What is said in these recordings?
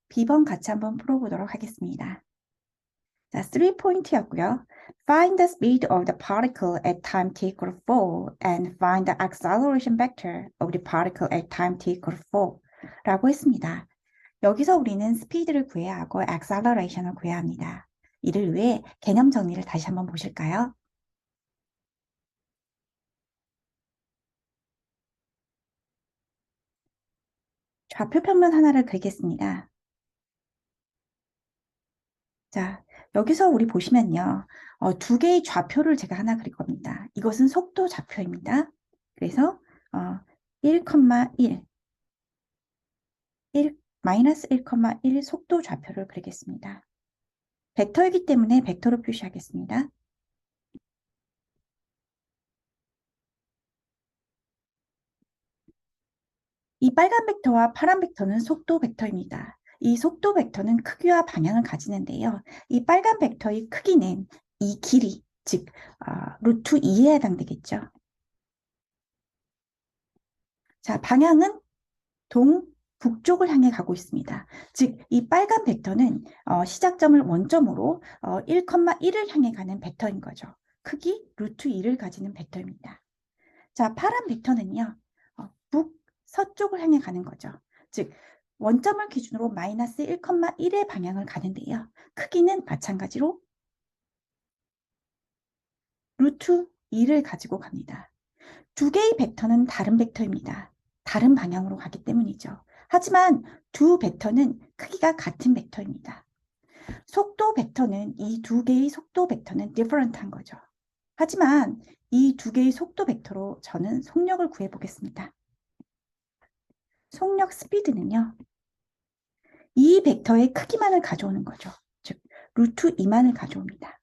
B번 같이 한번 풀어보도록 하겠습니다. 자, 3포인트였고요. Find the speed of the particle at time t equal 4 and find the acceleration vector of the particle at time t equal 4 라고 했습니다. 여기서 우리는 스피드를 구해야 하고 acceleration을 구해야 합니다. 이를 위해 개념 정리를 다시 한번 보실까요? 좌표 평면 하나를 그리겠습니다. 자, 여기서 우리 보시면요. 두 개의 좌표를 제가 하나 그릴 겁니다. 이것은 속도 좌표입니다. 그래서 1,1, 마이너스 1,1 속도 좌표를 그리겠습니다. 벡터이기 때문에 벡터로 표시하겠습니다. 이 빨간 벡터와 파란 벡터는 속도 벡터입니다. 이 속도 벡터는 크기와 방향을 가지는데요. 이 빨간 벡터의 크기는 이 길이, 즉 루트 2에 해당되겠죠. 자, 방향은 북쪽을 향해 가고 있습니다. 즉, 이 빨간 벡터는 시작점을 원점으로 1,1을 향해 가는 벡터인 거죠. 크기 루트 2를 가지는 벡터입니다. 자, 파란 벡터는요. 북서쪽을 향해 가는 거죠. 즉, 원점을 기준으로 마이너스 1,1의 방향을 가는데요. 크기는 마찬가지로 루트 2를 가지고 갑니다. 두 개의 벡터는 다른 벡터입니다. 다른 방향으로 가기 때문이죠. 하지만 두 벡터는 크기가 같은 벡터입니다. 속도 벡터는 이 두 개의 속도 벡터는 different한 거죠. 하지만 이 두 개의 속도 벡터로 저는 속력을 구해보겠습니다. 속력 스피드는요. 이 벡터의 크기만을 가져오는 거죠. 즉 루트 2만을 가져옵니다.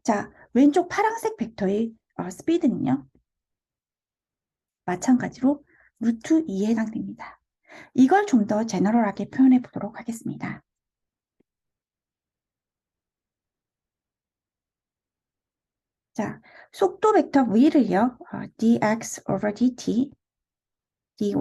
자, 왼쪽 파란색 벡터의 스피드는요. 마찬가지로 루트 2에 해당됩니다. 이걸 좀 더 제너럴하게 표현해 보도록 하겠습니다. 자, 속도 벡터 V를요. dx over dt, dy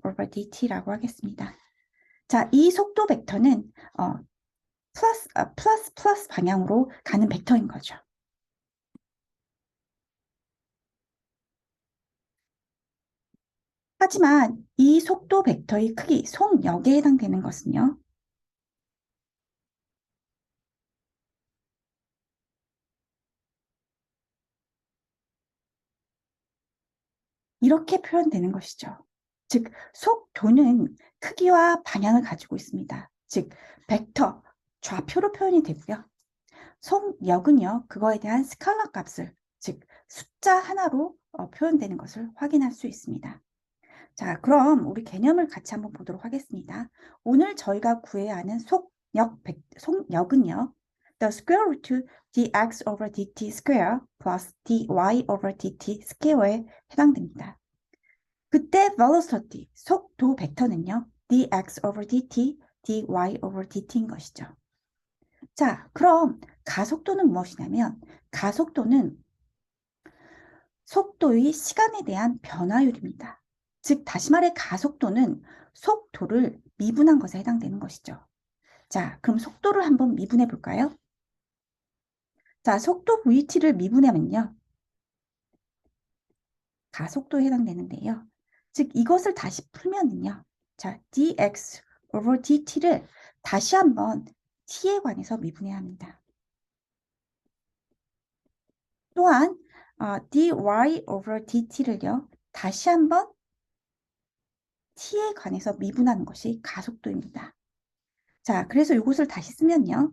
over dt라고 하겠습니다. 자, 이 속도 벡터는 플러스 방향으로 가는 벡터인 거죠. 하지만 이 속도 벡터의 크기, 속력에 해당되는 것은요. 이렇게 표현되는 것이죠. 즉, 속도는 크기와 방향을 가지고 있습니다. 즉, 벡터, 좌표로 표현이 되고요. 속력은요, 그거에 대한 스칼라 값을, 즉, 숫자 하나로 표현되는 것을 확인할 수 있습니다. 자, 그럼 우리 개념을 같이 한번 보도록 하겠습니다. 오늘 저희가 구해야 하는 속력은요, the square root dx over dt square plus dy over dt square에 해당됩니다. 그때 velocity, 속도 벡터는요, dx over dt, dy over dt인 것이죠. 자, 그럼 가속도는 무엇이냐면 가속도는 속도의 시간에 대한 변화율입니다. 즉, 다시 말해 가속도는 속도를 미분한 것에 해당되는 것이죠. 자, 그럼 속도를 한번 미분해 볼까요? 자, 속도 vt를 미분하면요. 가속도에 해당되는데요. 즉, 이것을 다시 풀면은요. 자, dx over dt를 다시 한번 t에 관해서 미분해야 합니다. 또한 dy over dt를요. 다시 한번 t에 관해서 미분하는 것이 가속도입니다. 자, 그래서 이것을 다시 쓰면요.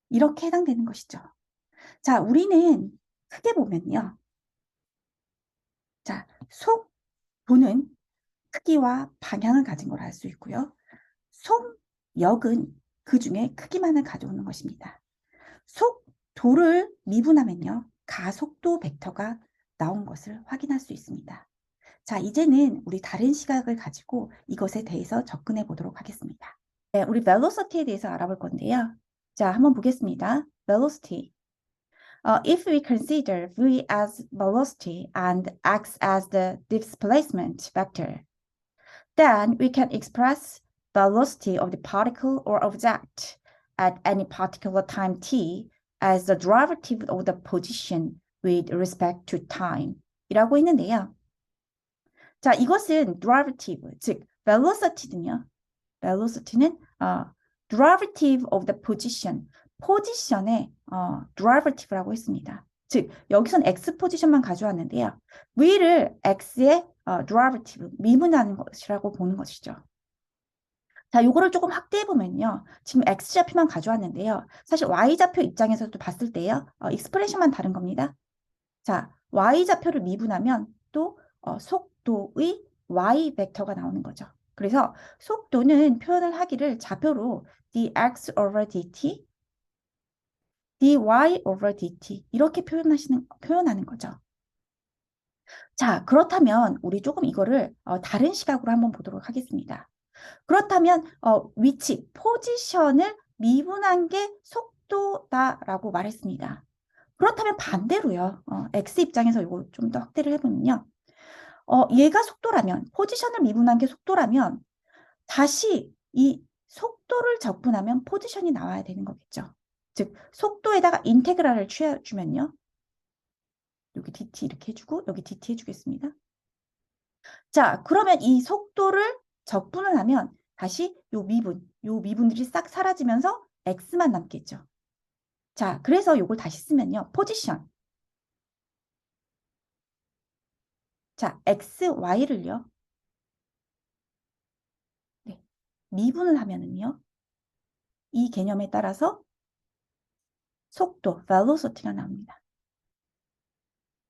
이렇게 해당되는 것이죠. 자, 우리는 크게 보면요. 자, 속도는 크기와 방향을 가진 걸 알 수 있고요. 속력은 그 중에 크기만을 가져오는 것입니다. 속도를 미분하면요. 가속도 벡터가 나온 것을 확인할 수 있습니다. 자, 이제는 우리 다른 시각을 가지고 이것에 대해서 접근해 보도록 하겠습니다. 네, 우리 velocity에 대해서 알아볼 건데요. 자, 한번 보겠습니다. velocity. If we consider v as velocity and x as the displacement vector, then we can express velocity of the particle or object at any particular time t as the derivative of the position with respect to time 이라고 했는데요. 자, 이것은 derivative, 즉 velocity는요. velocity는 derivative of the position, 포지션의 derivative라고 했습니다. 즉 여기선 x 포지션만 가져왔는데요. v를 x의 derivative, 미분하는 것이라고 보는 것이죠. 자, 요거를 조금 확대해 보면요. 지금 x좌표만 가져왔는데요. 사실 y좌표 입장에서도 봤을 때요. 익스프레션만 다른 겁니다. 자, y좌표를 미분하면 또 속도의 y 벡터가 나오는 거죠. 그래서 속도는 표현을 하기를 좌표로 dx over dt, dy over dt 이렇게 표현하는 거죠. 자, 그렇다면 우리 조금 이거를 다른 시각으로 한번 보도록 하겠습니다. 그렇다면 위치, 포지션을 미분한 게 속도다라고 말했습니다. 그렇다면 반대로요. x 입장에서 이거 좀 더 확대를 해보면요. 얘가 속도라면, 포지션을 미분한 게 속도라면 다시 이 속도를 적분하면 포지션이 나와야 되는 거겠죠. 즉 속도에다가 인테그랄을 취해주면요. 여기 dt 이렇게 해주고 여기 dt 해주겠습니다. 자, 그러면 이 속도를 적분을 하면 다시 요 미분들이 싹 사라지면서 x만 남겠죠. 자, 그래서 요걸 다시 쓰면요. 포지션. 자, x, y를요. 네, 미분을 하면은요. 이 개념에 따라서 속도, velocity가 나옵니다.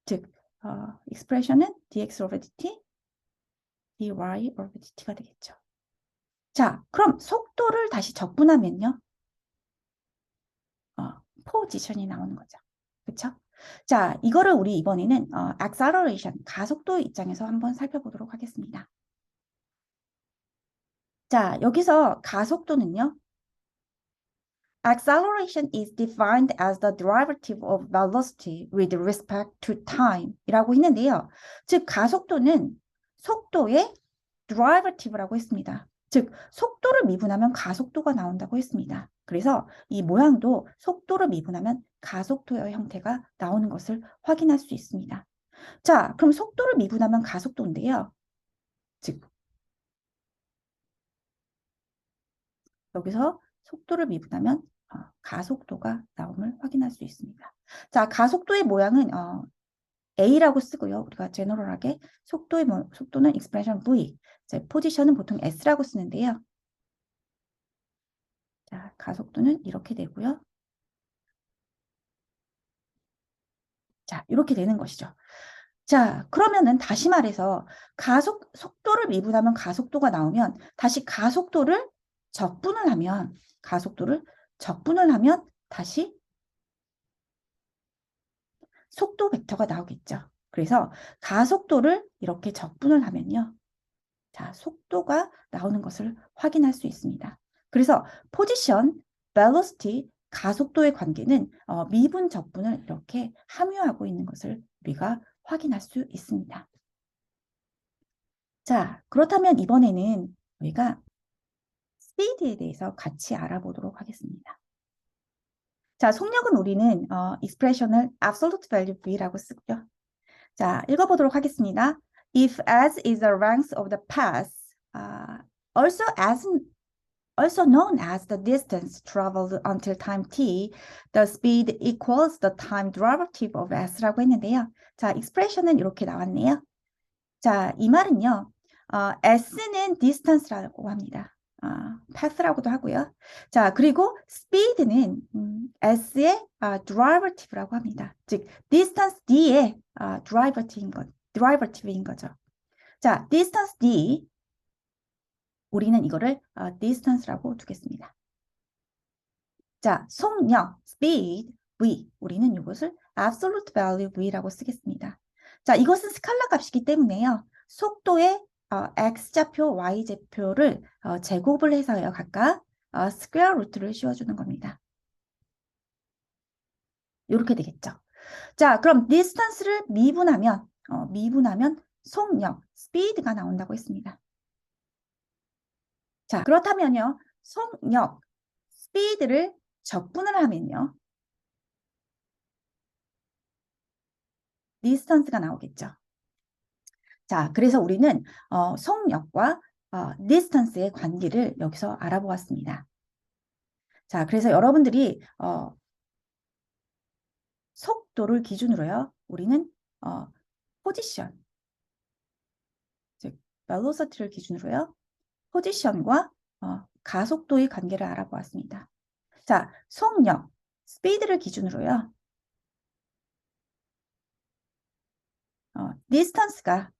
즉, expression은 dx over dt, dy over dt가 되겠죠. 자, 그럼 속도를 다시 적분하면요. 포지션이 나오는 거죠. 그렇죠? 자, 이거를 우리 이번에는 acceleration, 가속도 입장에서 한번 살펴보도록 하겠습니다. 자, 여기서 가속도는요. Acceleration is defined as the derivative of velocity with respect to time 이라고 했는데요. 즉, 가속도는 속도의 derivative라고 했습니다. 즉, 속도를 미분하면 가속도가 나온다고 했습니다. 그래서 이 모양도 속도를 미분하면 가속도의 형태가 나오는 것을 확인할 수 있습니다. 자, 그럼 속도를 미분하면 가속도인데요. 즉, 여기서 속도를 미분하면 가속도가 나옴을 확인할 수 있습니다. 자, 가속도의 모양은 A라고 쓰고요. 우리가 제너럴하게 속도는 expression V, 포지션은 보통 S라고 쓰는데요. 자, 가속도는 이렇게 되고요. 자, 이렇게 되는 것이죠. 자, 그러면은 다시 말해서 속도를 미분하면 가속도가 나오면 다시 가속도를 적분을 하면 다시 속도 벡터가 나오겠죠. 그래서 가속도를 이렇게 적분을 하면요. 자, 속도가 나오는 것을 확인할 수 있습니다. 그래서 포지션, velocity, 가속도의 관계는 미분, 적분을 이렇게 함유하고 있는 것을 우리가 확인할 수 있습니다. 자, 그렇다면 이번에는 우리가 스피드에 대해서 같이 알아보도록 하겠습니다. 자, 속력은 우리는 expression을 absolute value V라고 쓰고요. 자, 읽어보도록 하겠습니다. If as is the length of the path, also known as the distance traveled until time t, the speed equals the time derivative of s라고 했는데요. 자, expression은 이렇게 나왔네요. 자, 이 말은요. s는 distance라고 합니다. path라고도 하고요. 자, 그리고 speed는 s의 derivative라고 합니다. 즉, distance d의 derivative인 거죠. 자, distance d 우리는 이거를 distance라고 두겠습니다. 자, 속력 speed v 우리는 이것을 absolute value v라고 쓰겠습니다. 자, 이것은 스칼라 값이기 때문에요. 속도의 x좌표, y좌표를 제곱을 해서요. 각각 스퀘어 루트를 씌워주는 겁니다. 이렇게 되겠죠. 자, 그럼 distance를 미분하면 속력, speed가 나온다고 했습니다. 자, 그렇다면요. 속력, speed를 적분을 하면요. distance가 나오겠죠. 자, 그래서 우리는 속력과 distance의 관계를 여기서 알아보았습니다. 자, 그래서 여러분들이 속도를 기준으로요. 우리는 포지션, 즉 velocity를 기준으로요. 포지션과 가속도의 관계를 알아보았습니다. 자, 속력, speed를 기준으로요. distance가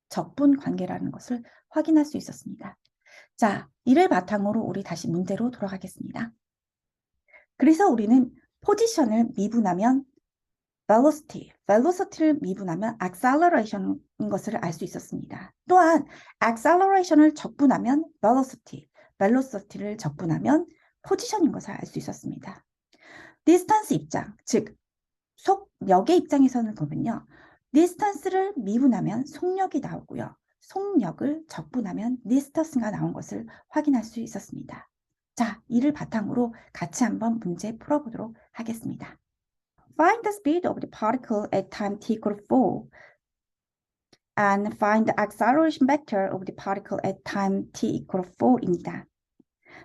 적분 관계라는 것을 확인할 수 있었습니다. 자, 이를 바탕으로 우리 다시 문제로 돌아가겠습니다. 그래서 우리는 포지션을 미분하면 velocity를 미분하면 acceleration인 것을 알 수 있었습니다. 또한 acceleration을 적분하면 velocity를 적분하면 포지션인 것을 알 수 있었습니다. distance 입장, 즉 속력의 입장에서는 보면요. distance를 미분하면 속력이 나오고요. 속력을 적분하면 distance가 나온 것을 확인할 수 있었습니다. 자, 이를 바탕으로 같이 한번 문제 풀어보도록 하겠습니다. Find the speed of the particle at time t equal 4 and find the acceleration vector of the particle at time t equal 4입니다.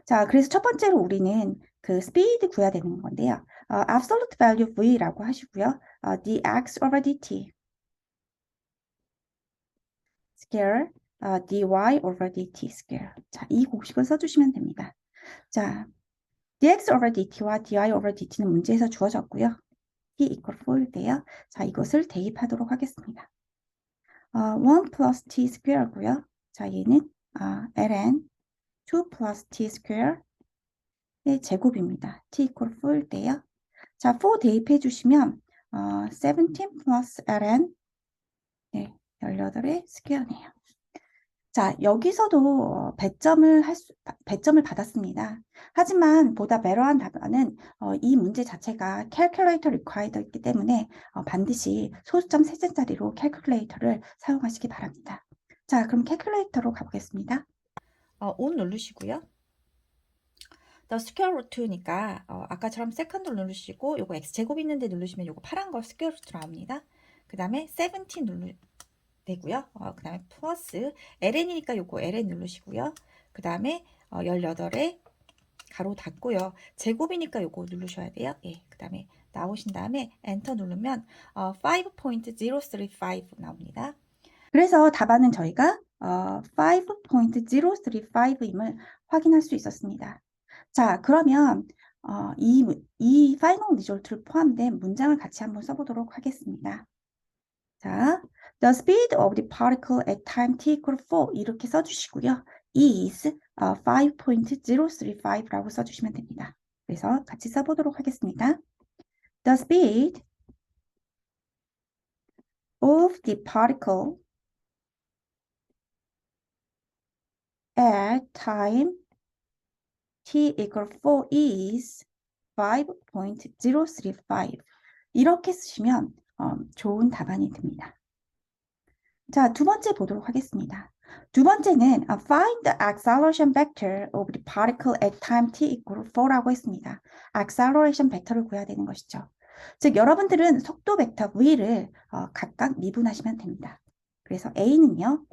자, 그래서 첫 번째로 우리는 그 speed 구해야 되는 건데요. absolute value v라고 하시고요. dx over dt square dy over dt square. 자, 이 공식을 써주시면 됩니다. 자, dx over dt와 dy over dt는 문제에서 주어졌고요. t equal 4인데요. 자, 이것을 대입하도록 하겠습니다. 1 plus t square고요. 자, 얘는 ln 2 plus t square의 제곱입니다. t equal 4인데요. 자, 4 대입해 주시면 17 plus ln 18의 스퀘어네요. 자, 여기서도 배점을 받았습니다. 하지만 보다 배러한 답안은 이 문제 자체가 calculator required이기 때문에 반드시 소수점 3자리로 calculator를 사용하시기 바랍니다. 자, 그럼 calculator로 가보겠습니다. on 누르시고요. The square root니까 아까처럼 second를 누르시고 요거 x제곱 있는데 누르시면 요거 파란 거 square root 나옵니다. 그 다음에 17 되고요. 그 다음에 플러스 ln이니까 요거 ln 누르시고요. 그 다음에 18에 가로 닫고요. 제곱이니까 요거 누르셔야 돼요. 예, 그 다음에 나오신 다음에 엔터 누르면 5.035 나옵니다. 그래서 답안은 저희가 5.035임을 확인할 수 있었습니다. 자, 그러면 이 파이널 리졸트를 포함된 문장을 같이 한번 써보도록 하겠습니다. 자, the speed of the particle at time t equal 4 이렇게 써주시고요. is 5.035라고 써주시면 됩니다. 그래서 같이 써보도록 하겠습니다. The speed of the particle at time t equal 4 is 5.035 이렇게 쓰시면 좋은 답안이 됩니다. 자, 두 번째 보도록 하겠습니다. 두 번째는 find the acceleration vector of the particle at time t equal 4라고 했습니다. acceleration 벡터를 구해야 되는 것이죠. 즉 여러분들은 속도 벡터 v를 각각 미분하시면 됩니다. 그래서 a는요.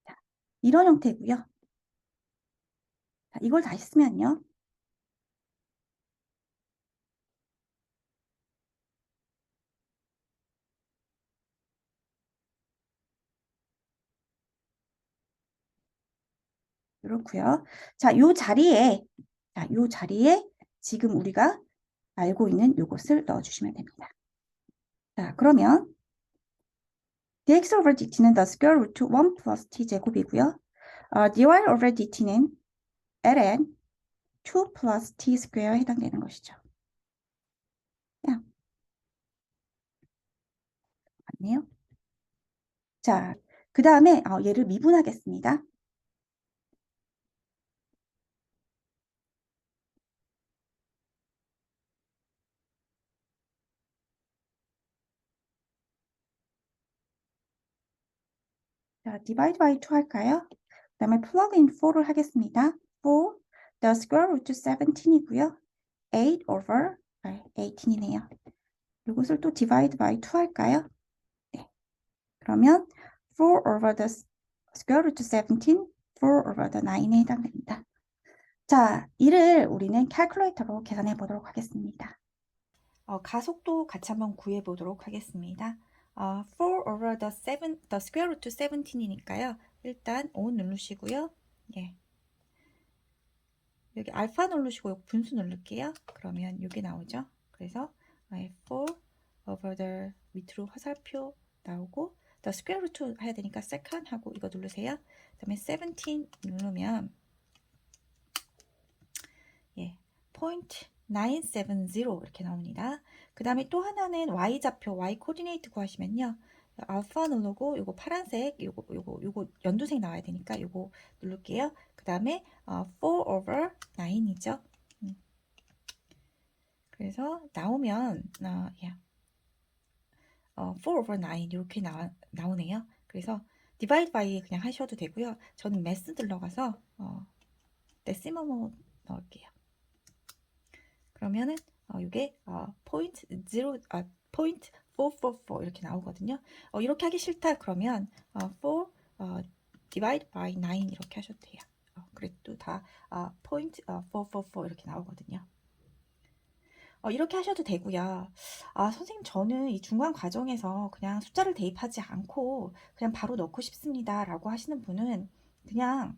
자, 이런 형태고요. 자, 이걸 다시 쓰면요. 이렇고요. 자, 요 자리에 지금 우리가 알고 있는 요것을 넣어주시면 됩니다. 자, 그러면 dx over dt는 the square root 1 plus t 제곱이고요. dy over dt는 ln 2 plus t square에 해당되는 것이죠. 맞네요. 자, 그 다음에 얘를 미분하겠습니다. 자, divide by 2 할까요? 그 다음에 plug in 4를 하겠습니다. 4, the square root 17이고요. 8 over 18이네요. 이것을 또 divide by 2 할까요? 네. 그러면 4 over the square root 17, 4 over the 9에 해당됩니다. 자, 이를 우리는 캘큘레이터로 계산해 보도록 하겠습니다. 가속도 같이 한번 구해 보도록 하겠습니다. 4 over the square root 17이니까요. 일단 5 누르시고요. 예. 여기 알파 누르시고 여기 분수 누를게요. 그러면 이게 나오죠. 그래서 4 over the 밑으로 화살표 나오고 the square root 해야 되니까 second 하고 이거 누르세요. 그 다음에 17 누르면 예, point 970 이렇게 나옵니다. 그 다음에 또 하나는 y좌표, y 코디네이트 구하시면요. 알파 누르고 요거 파란색, 요거 연두색 나와야 되니까 요거 누를게요. 그 다음에 4 over 9이죠. 그래서 나오면 4 over 9 이렇게 나오네요. 그래서 divide by 그냥 하셔도 되고요. 저는 math 들러가서 데시멀로 넣을게요. 그러면은 이게 포인트 0 포인트 444 이렇게 나오거든요. 이렇게 하기 싫다 그러면 4 divide by 9 이렇게 하셔도 돼요. 그래도 다 포인트 444 이렇게 나오거든요. 이렇게 하셔도 되고요. 선생님 저는 이 중간 과정에서 그냥 숫자를 대입하지 않고 그냥 바로 넣고 싶습니다 라고 하시는 분은 그냥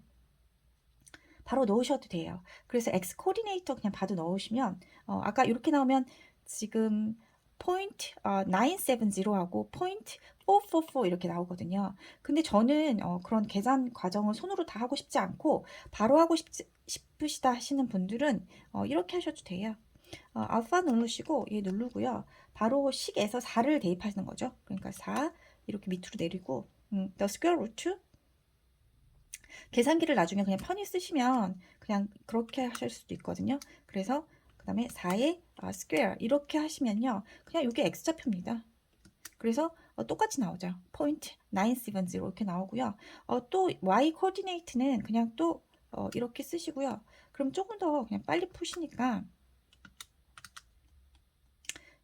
바로 넣으셔도 돼요. 그래서 X 코디네이터 그냥 바로 넣으시면 아까 이렇게 나오면 지금 포인트 970하고 포인트 444 이렇게 나오거든요. 근데 저는 그런 계산 과정을 손으로 다 하고 싶지 않고 바로 하고 싶으시다 하시는 분들은 이렇게 하셔도 돼요. 알파 누르시고 얘 누르고요. 바로 식에서 4를 대입하시는 거죠. 그러니까 4 이렇게 밑으로 내리고 the square root 계산기를 나중에 그냥 편히 쓰시면 그냥 그렇게 하실 수도 있거든요. 그래서 그 다음에 4의 square 이렇게 하시면요. 그냥 이게 x좌표입니다. 그래서 똑같이 나오죠. 포인트 970 이렇게 나오고요. 또 y 코디네이트는 그냥 또 이렇게 쓰시고요. 그럼 조금 더 그냥 빨리 푸시니까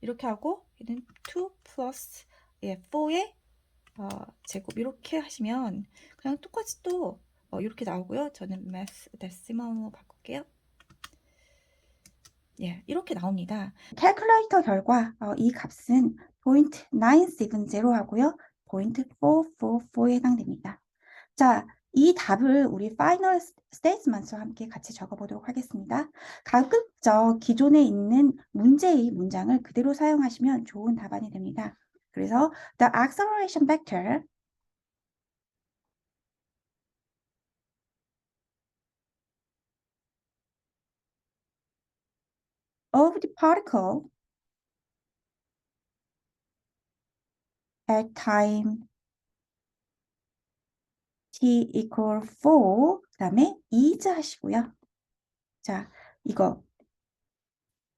이렇게 하고 얘는 2 플러스 4의 제곱 이렇게 하시면 그냥 똑같이 또 이렇게 나오고요. 저는 math decimal로 바꿀게요. 예, 이렇게 나옵니다. 캘큘레이터 결과 이 값은 포인트 970 하고요. 포인트 444에 해당됩니다. 자, 이 답을 우리 final statements와 함께 같이 적어보도록 하겠습니다. 가급적 기존에 있는 문제의 문장을 그대로 사용하시면 좋은 답안이 됩니다. 그래서 the acceleration vector of the particle at time t equal 4, 그 다음에 is 하시고요. 자, 이거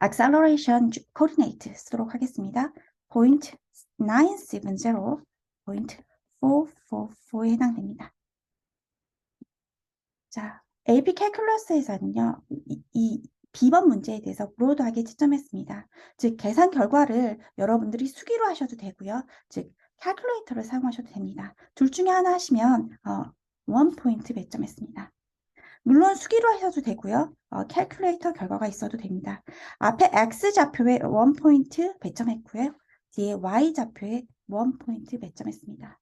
acceleration coordinate 쓰도록 하겠습니다. point 970, point 444에 해당됩니다. 자, AP 캘큘러스에서는요, 이 B번 문제에 대해서 브로드하게 채점했습니다. 즉, 계산 결과를 여러분들이 수기로 하셔도 되고요. 즉, 캘큘레이터를 사용하셔도 됩니다. 둘 중에 하나 하시면 1포인트 배점했습니다. 물론 수기로 하셔도 되고요. 캘큘레이터 결과가 있어도 됩니다. 앞에 X좌표에 1포인트 배점했고요. 뒤에 Y좌표에 1포인트 배점했습니다.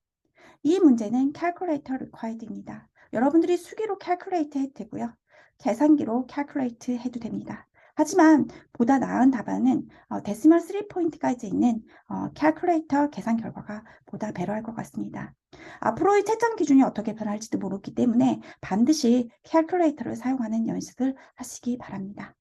이 문제는 calculator required입니다. 여러분들이 수기로 calculate 해도 되고요. 계산기로 calculate 해도 됩니다. 하지만 보다 나은 답안은 데시멀 3포인트까지 있는 calculator 계산 결과가 보다 배로할 것 같습니다. 앞으로의 채점 기준이 어떻게 변할지도 모르기 때문에 반드시 calculator를 사용하는 연습을 하시기 바랍니다.